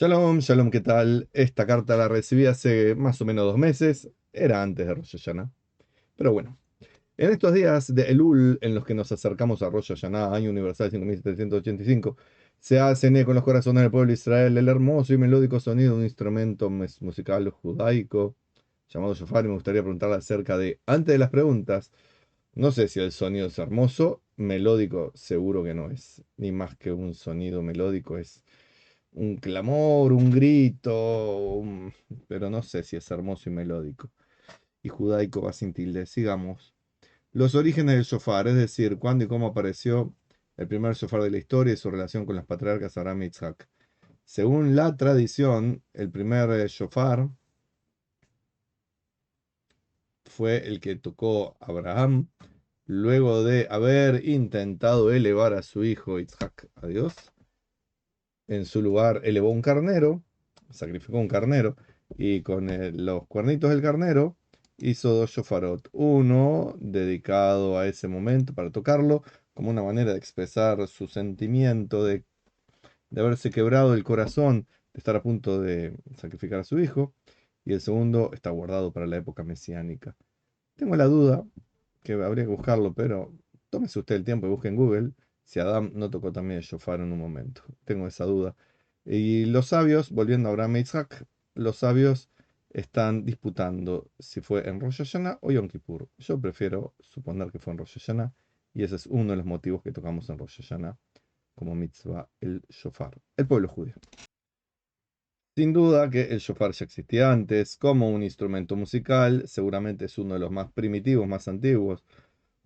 Shalom, shalom, ¿qué tal? Esta carta la recibí hace más o menos 2 meses, era antes de Rosh Hashanah. Pero bueno, en estos días de Elul, en los que nos acercamos a Rosh Hashanah, año universal 5785, se hacen eco en los corazones del pueblo de Israel el hermoso y melódico sonido de un instrumento musical judaico llamado shofar. Y me gustaría preguntarle acerca de, antes de las preguntas, no sé si el sonido es hermoso, melódico seguro que no es, ni más que un sonido melódico es un clamor, un grito, pero no sé si es hermoso y melódico. Y judaico va sin tilde. Sigamos. Los orígenes del shofar, es decir, cuándo y cómo apareció el primer shofar de la historia y su relación con los patriarcas Abraham y Isaac. Según la tradición, el primer shofar fue el que tocó Abraham luego de haber intentado elevar a su hijo Isaac a Dios. En su lugar elevó un carnero, sacrificó un carnero, y con los cuernitos del carnero hizo dos shofarot. Uno dedicado a ese momento para tocarlo, como una manera de expresar su sentimiento de haberse quebrado el corazón, de estar a punto de sacrificar a su hijo. Y el segundo está guardado para la época mesiánica. Tengo la duda, que habría que buscarlo, pero tómese usted el tiempo y busque en Google si Adán no tocó también el shofar en un momento. Tengo esa duda. Y los sabios, volviendo a Abraham e Isaac, los sabios están disputando si fue en Rosh Hashanah o Yom Kippur. Yo prefiero suponer que fue en Rosh Hashanah, y ese es uno de los motivos que tocamos en Rosh Hashanah como mitzvah el shofar, el pueblo judío. Sin duda que el shofar ya existía antes como un instrumento musical, seguramente es uno de los más primitivos, más antiguos,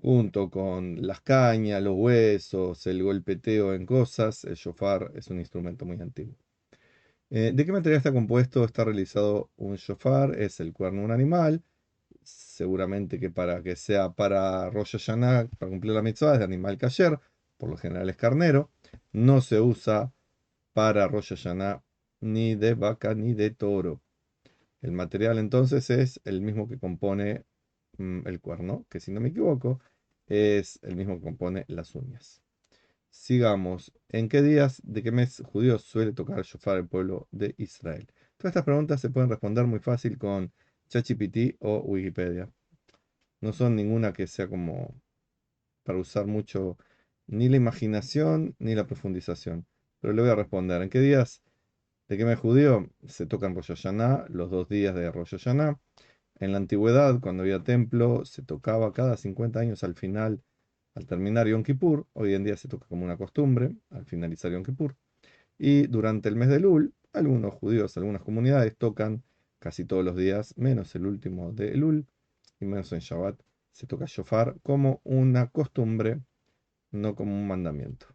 junto con las cañas, los huesos, el golpeteo en cosas. El shofar es un instrumento muy antiguo. ¿De qué material está compuesto? Está realizado un shofar, es el cuerno de un animal, seguramente que para que sea para Rosh Hashanah, para cumplir la mitzvah, es de animal kasher, por lo general es carnero. No se usa para Rosh Hashanah ni de vaca ni de toro. El material entonces es el mismo que compone el cuerno, que si no me equivoco, es el mismo que compone las uñas. Sigamos. ¿En qué días de qué mes judío suele tocar el shofar el pueblo de Israel? Todas estas preguntas se pueden responder muy fácil con ChatGPT o Wikipedia. No son ninguna que sea como para usar mucho ni la imaginación ni la profundización. Pero le voy a responder. ¿En qué días de qué mes judío se toca en Rosh Hashanah? Los 2 días de Rosh Hashanah. En la antigüedad, cuando había templo, se tocaba cada 50 años al final, al terminar Yom Kippur. Hoy en día se toca como una costumbre, al finalizar Yom Kippur. Y durante el mes de Elul, algunos judíos, algunas comunidades tocan casi todos los días, menos el último de Elul, y menos en Shabbat, se toca shofar como una costumbre, no como un mandamiento.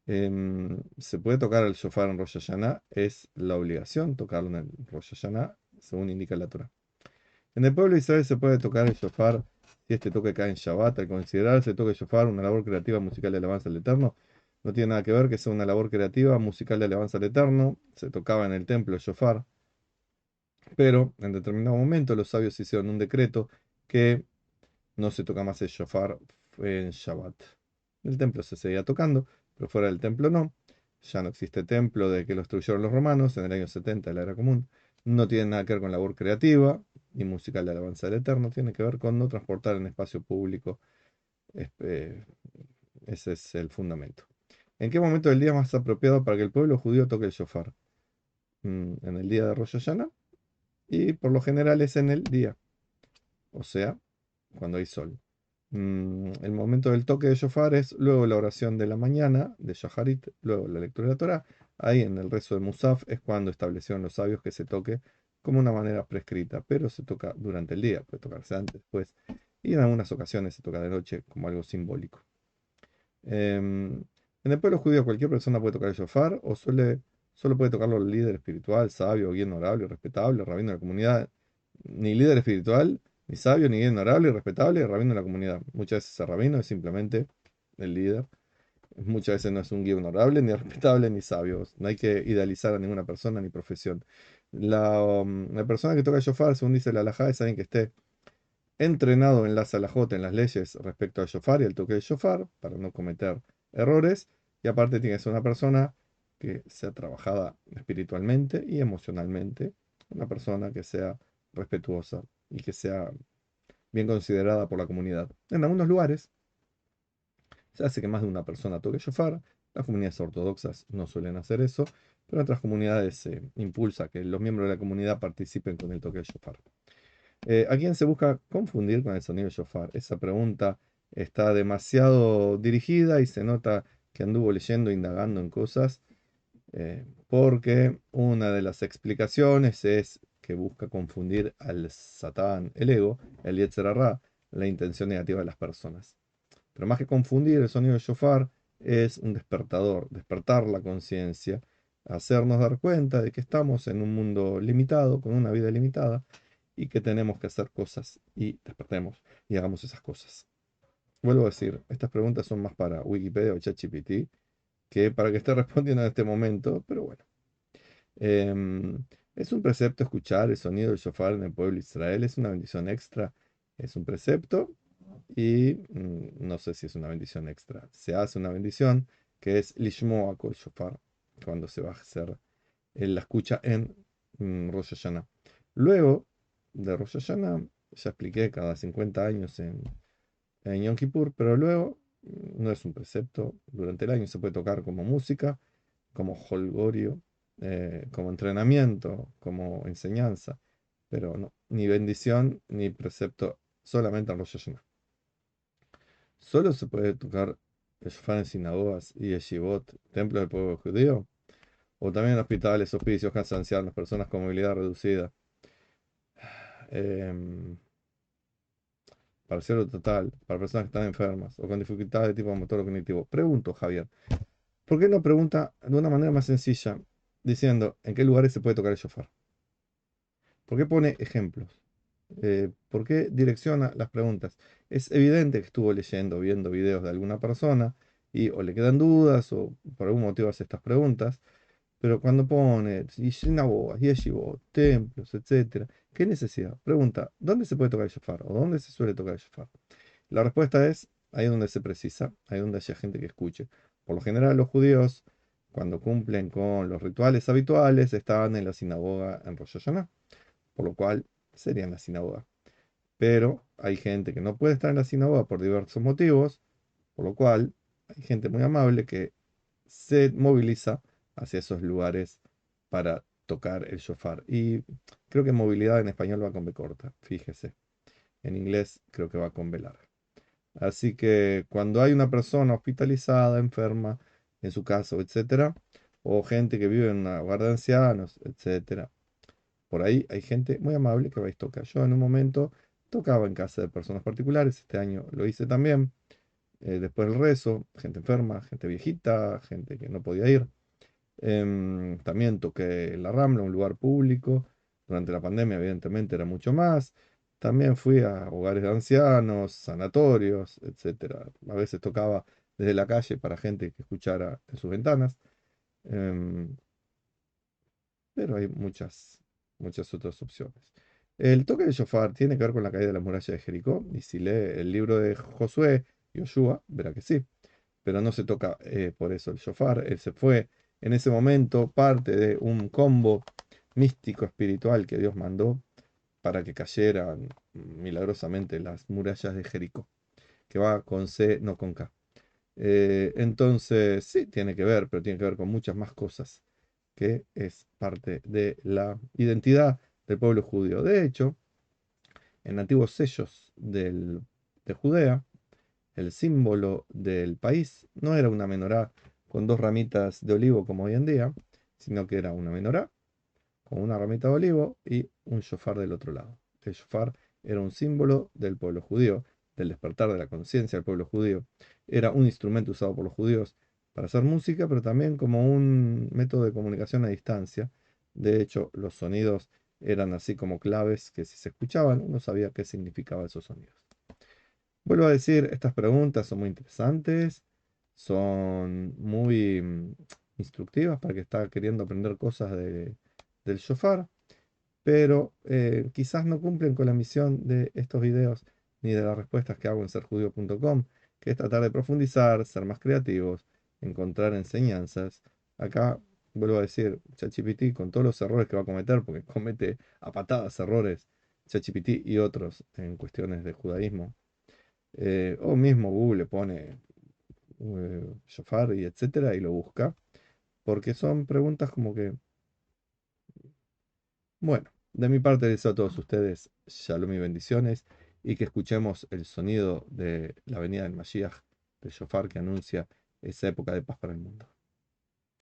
Se puede tocar el shofar en Rosh Hashanah, es la obligación tocarlo en el Rosh Hashanah, según indica la Torah. En el pueblo de Israel se puede tocar el shofar si este toque cae en Shabbat. Al considerarse el toque de shofar una labor creativa musical de alabanza al Eterno, no tiene nada que ver que sea una labor creativa musical de alabanza al Eterno. Se tocaba en el templo el shofar, pero en determinado momento los sabios hicieron un decreto que no se toca más el shofar en Shabbat. El templo se seguía tocando, pero fuera del templo no. Ya no existe templo de que lo destruyeron los romanos en el año 70 de la era común. No tiene nada que ver con labor creativa ni musical de alabanza del Eterno. Tiene que ver con no transportar en espacio público. Eh, Ese es el fundamento. ¿En qué momento del día es más apropiado para que el pueblo judío toque el shofar? En el día de Rosh Hashanah, y por lo general es en el día, o sea, cuando hay sol. El momento del toque de shofar es luego la oración de la mañana, de Shaharit, luego la lectura de la Torah. Ahí en el rezo de Musaf es cuando establecieron los sabios que se toque como una manera prescrita, pero se toca durante el día, puede tocarse antes, después, y en algunas ocasiones se toca de noche como algo simbólico. En el pueblo judío cualquier persona puede tocar el shofar o solo puede tocarlo el líder espiritual, sabio, guía honorable, respetable, rabino de la comunidad. Ni líder espiritual, ni sabio, ni guía honorable, respetable, rabino de la comunidad. Muchas veces el rabino es simplemente el líder. Muchas veces no es un guía honorable, ni respetable, ni sabio. No hay que idealizar a ninguna persona ni profesión. La persona que toca el shofar, según dice la halajá, es alguien que esté entrenado en la salahot, en las leyes respecto al shofar y al toque del shofar, para no cometer errores. Y aparte tiene que ser una persona que sea trabajada espiritualmente y emocionalmente, una persona que sea respetuosa y que sea bien considerada por la comunidad. En algunos lugares se hace que más de una persona toque shofar. Las comunidades ortodoxas no suelen hacer eso, pero en otras comunidades se impulsa que los miembros de la comunidad participen con el toque del shofar. ¿A quién se busca confundir con el sonido del shofar? Esa pregunta está demasiado dirigida y se nota que anduvo leyendo, indagando en cosas, porque una de las explicaciones es que busca confundir al Satán, el ego, el Yetzer Hará, la intención negativa de las personas. Pero más que confundir, el sonido del shofar es un despertador, despertar la conciencia, hacernos dar cuenta de que estamos en un mundo limitado, con una vida limitada, y que tenemos que hacer cosas y despertemos y hagamos esas cosas. Vuelvo a decir, estas preguntas son más para Wikipedia o ChatGPT que para que esté respondiendo en este momento, pero bueno. Em, es un precepto escuchar el sonido del shofar en el pueblo de Israel, es una bendición extra, es un precepto y no sé si es una bendición extra. Se hace una bendición que es Lishmoa Kol Shofar, cuando se va a hacer la escucha en Rosh Hashanah. Luego de Rosh Hashanah, ya expliqué cada 50 años en Yom Kippur, pero luego no es un precepto. Durante el año se puede tocar como música, como holgorio, como entrenamiento, como enseñanza, pero no, ni bendición ni precepto, solamente en Rosh Hashanah. Solo se puede tocar el shofar en sinagogas y yeshivot, templos del pueblo judío, o también en hospitales, hospicios, casas de ancianos, personas con movilidad reducida. Em, Parcial o total, para personas que están enfermas o con dificultades de tipo motor o cognitivo. Pregunto, Javier, ¿por qué no pregunta de una manera más sencilla, diciendo en qué lugares se puede tocar el shofar? ¿Por qué pone ejemplos? ¿Por qué direcciona las preguntas? Es evidente que estuvo leyendo, viendo videos de alguna persona y o le quedan dudas o por algún motivo hace estas preguntas, pero cuando pone y sinagogas, yeshivot, templos, etcétera, ¿qué necesidad? Pregunta, ¿dónde se puede tocar el shofar? ¿O dónde se suele tocar el shofar? La respuesta es ahí donde se precisa, ahí donde haya gente que escuche. Por lo general, los judíos, cuando cumplen con los rituales habituales, estaban en la sinagoga en Rosh Hashanah, por lo cual sería en la sinagoga. Pero hay gente que no puede estar en la sinagoga por diversos motivos, por lo cual hay gente muy amable que se moviliza hacia esos lugares para tocar el shofar. Y creo que movilidad en español va con B corta, fíjese. En inglés creo que va con B larga. Así que cuando hay una persona hospitalizada, enferma, en su caso, etcétera, o gente que vive en un hogar de ancianos, etcétera, por ahí hay gente muy amable que va y toca. Yo en un momento tocaba en casa de personas particulares, este año lo hice también. Después del rezo, gente enferma, gente viejita, gente que no podía ir. También toqué en la Rambla, un lugar público. Durante la pandemia, evidentemente, era mucho más. También fui a hogares de ancianos, sanatorios, etcétera. A veces tocaba desde la calle para gente que escuchara en sus ventanas. Em, pero hay muchas otras opciones. El toque de shofar tiene que ver con la caída de la muralla de Jericó. Y si lee el libro de Josué y Yoshua, verá que sí. Pero no se toca por eso el shofar. Él se fue en ese momento parte de un combo místico espiritual que Dios mandó para que cayeran milagrosamente las murallas de Jericó, que va con C, no con K. Entonces, sí, tiene que ver, pero tiene que ver con muchas más cosas, que es parte de la identidad del pueblo judío. De hecho, en antiguos sellos de Judea, el símbolo del país no era una menorá con dos ramitas de olivo como hoy en día, sino que era una menorá con una ramita de olivo y un shofar del otro lado. El shofar era un símbolo del pueblo judío, del despertar de la conciencia del pueblo judío. Era un instrumento usado por los judíos para hacer música, pero también como un método de comunicación a distancia. De hecho, los sonidos eran así como claves que si se escuchaban, uno sabía qué significaban esos sonidos. Vuelvo a decir, estas preguntas son muy interesantes, son muy instructivas para el que está queriendo aprender cosas del shofar, pero quizás no cumplen con la misión de estos videos ni de las respuestas que hago en serjudío.com, que es tratar de profundizar, ser más creativos, encontrar enseñanzas. Acá vuelvo a decir, ChatGPT con todos los errores que va a cometer, porque comete a patadas errores ChatGPT y otros en cuestiones de judaísmo, o mismo Google le pone shofar y etcétera y lo busca, porque son preguntas como que, bueno, de mi parte les deseo a todos ustedes shalom y bendiciones y que escuchemos el sonido de la venida del Mashiach, del shofar que anuncia esa época de paz para el mundo.